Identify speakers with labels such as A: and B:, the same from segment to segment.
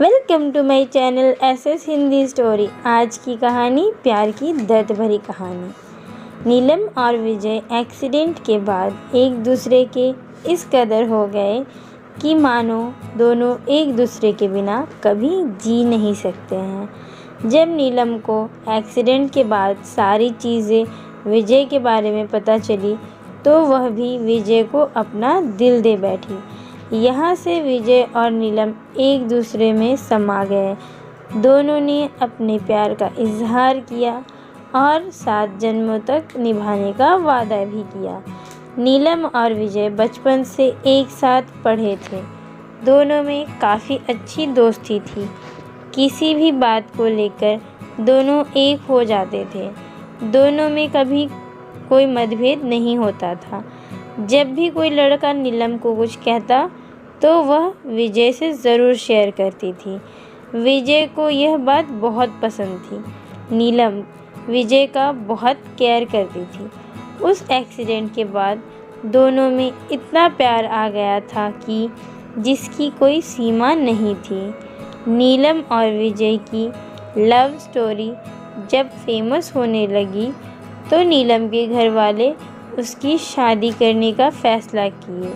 A: Welcome to my channel SS Hindi story. आज की कहानी प्यार की दर्द भरी कहानी। नीलम और विजय एक्सीडेंट के बाद एक दूसरे के इस कदर हो गए कि मानो दोनों एक दूसरे के बिना कभी जी नहीं सकते हैं। जब नीलम को एक्सीडेंट के बाद सारी चीज़ें विजय के बारे में पता चली तो वह भी विजय को अपना दिल दे बैठी। यहाँ से विजय और नीलम एक दूसरे में समा गए। दोनों ने अपने प्यार का इजहार किया और 7 जन्मों तक निभाने का वादा भी किया। नीलम और विजय बचपन से एक साथ पढ़े थे। दोनों में काफ़ी अच्छी दोस्ती थी। किसी भी बात को लेकर दोनों एक हो जाते थे। दोनों में कभी कोई मतभेद नहीं होता था। जब भी कोई लड़का नीलम को कुछ कहता तो वह विजय से ज़रूर शेयर करती थी। विजय को यह बात बहुत पसंद थी। नीलम विजय का बहुत केयर करती थी। उस एक्सीडेंट के बाद दोनों में इतना प्यार आ गया था कि जिसकी कोई सीमा नहीं थी। नीलम और विजय की लव स्टोरी जब फेमस होने लगी तो नीलम के घर वाले उसकी शादी करने का फ़ैसला किए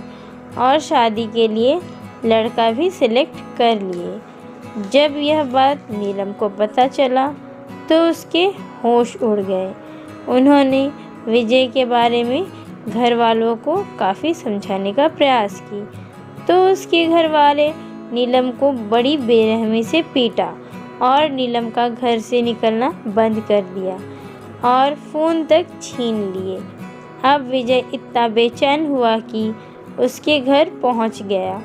A: और शादी के लिए लड़का भी सिलेक्ट कर लिए। जब यह बात नीलम को पता चला तो उसके होश उड़ गए। उन्होंने विजय के बारे में घर वालों को काफ़ी समझाने का प्रयास की तो उसके घर वाले नीलम को बड़ी बेरहमी से पीटा और नीलम का घर से निकलना बंद कर दिया और फ़ोन तक छीन लिए। अब विजय इतना बेचैन हुआ कि उसके घर पहुंच गया,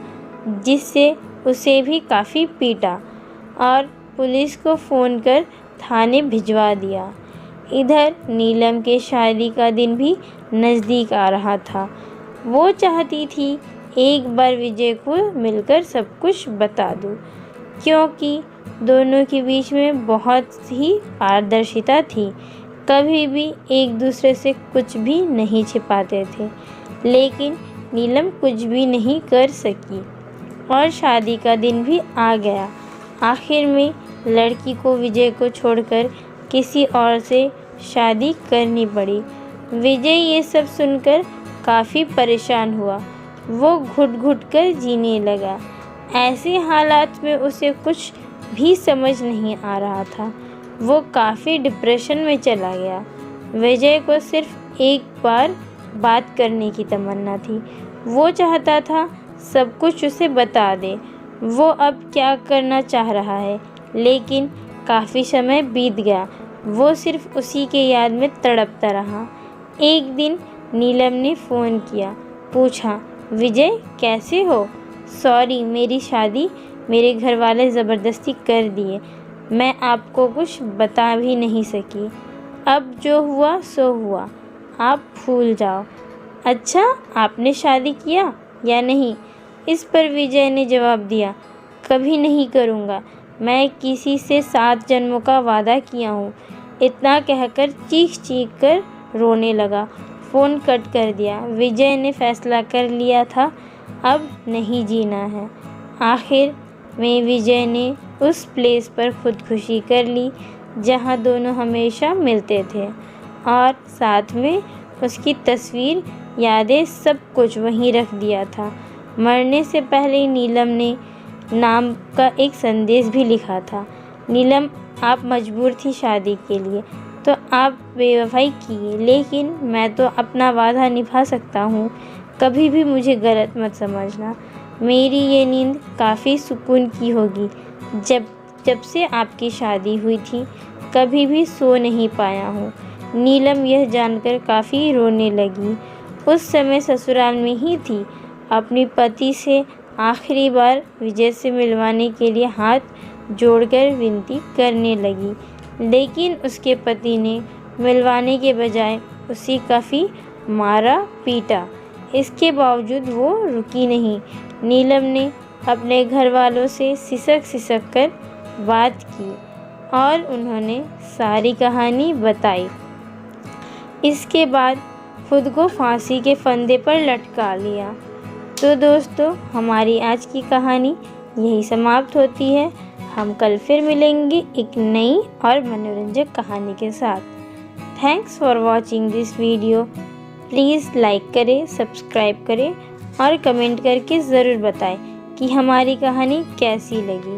A: जिससे उसे भी काफ़ी पीटा और पुलिस को फ़ोन कर थाने भिजवा दिया। इधर नीलम के शादी का दिन भी नज़दीक आ रहा था। वो चाहती थी एक बार विजय को मिलकर सब कुछ बता दूँ, क्योंकि दोनों के बीच में बहुत ही पारदर्शिता थी। कभी भी एक दूसरे से कुछ भी नहीं छिपाते थे। लेकिन नीलम कुछ भी नहीं कर सकी और शादी का दिन भी आ गया। आखिर में लड़की को विजय को छोड़कर किसी और से शादी करनी पड़ी। विजय ये सब सुनकर काफ़ी परेशान हुआ। वो घुट-घुट कर जीने लगा। ऐसे हालात में उसे कुछ भी समझ नहीं आ रहा था। वो काफ़ी डिप्रेशन में चला गया। विजय को सिर्फ एक बार बात करने की तमन्ना थी। वो चाहता था सब कुछ उसे बता दे वो अब क्या करना चाह रहा है, लेकिन काफ़ी समय बीत गया। वो सिर्फ उसी के याद में तड़पता रहा। एक दिन नीलम ने फ़ोन किया, पूछा, विजय कैसे हो? सॉरी, मेरी शादी मेरे घर वाले ज़बरदस्ती कर दिए। मैं आपको कुछ बता भी नहीं सकी। अब जो हुआ सो हुआ, आप भूल जाओ। अच्छा, आपने शादी किया या नहीं? इस पर विजय ने जवाब दिया, कभी नहीं करूँगा। मैं किसी से 7 जन्मों का वादा किया हूँ। इतना कहकर चीख कर रोने लगा। फ़ोन कट कर दिया। विजय ने फैसला कर लिया था अब नहीं जीना है। आखिर में विजय ने उस प्लेस पर खुदकुशी कर ली जहाँ दोनों हमेशा मिलते थे और साथ में उसकी तस्वीर, यादें, सब कुछ वहीं रख दिया था। मरने से पहले नीलम ने नाम का एक संदेश भी लिखा था। नीलम, आप मजबूर थी शादी के लिए तो आप बेवफाई की, लेकिन मैं तो अपना वादा निभा सकता हूँ। कभी भी मुझे गलत मत समझना। मेरी ये नींद काफ़ी सुकून की होगी। जब से आपकी शादी हुई थी कभी भी सो नहीं पाया हूँ। नीलम यह जानकर काफ़ी रोने लगी। उस समय ससुराल में ही थी। अपने पति से आखिरी बार विजय से मिलवाने के लिए हाथ जोड़कर विनती करने लगी, लेकिन उसके पति ने मिलवाने के बजाय उसे काफ़ी मारा पीटा। इसके बावजूद वो रुकी नहीं। नीलम ने अपने घर वालों से सिसक कर बात की और उन्होंने सारी कहानी बताई। इसके बाद खुद को फांसी के फंदे पर लटका लिया। तो दोस्तों, हमारी आज की कहानी यही समाप्त होती है। हम कल फिर मिलेंगे एक नई और मनोरंजक कहानी के साथ। Thanks for watching this video. Please like करें, सब्सक्राइब करें और कमेंट करके ज़रूर बताएं कि हमारी कहानी कैसी लगी।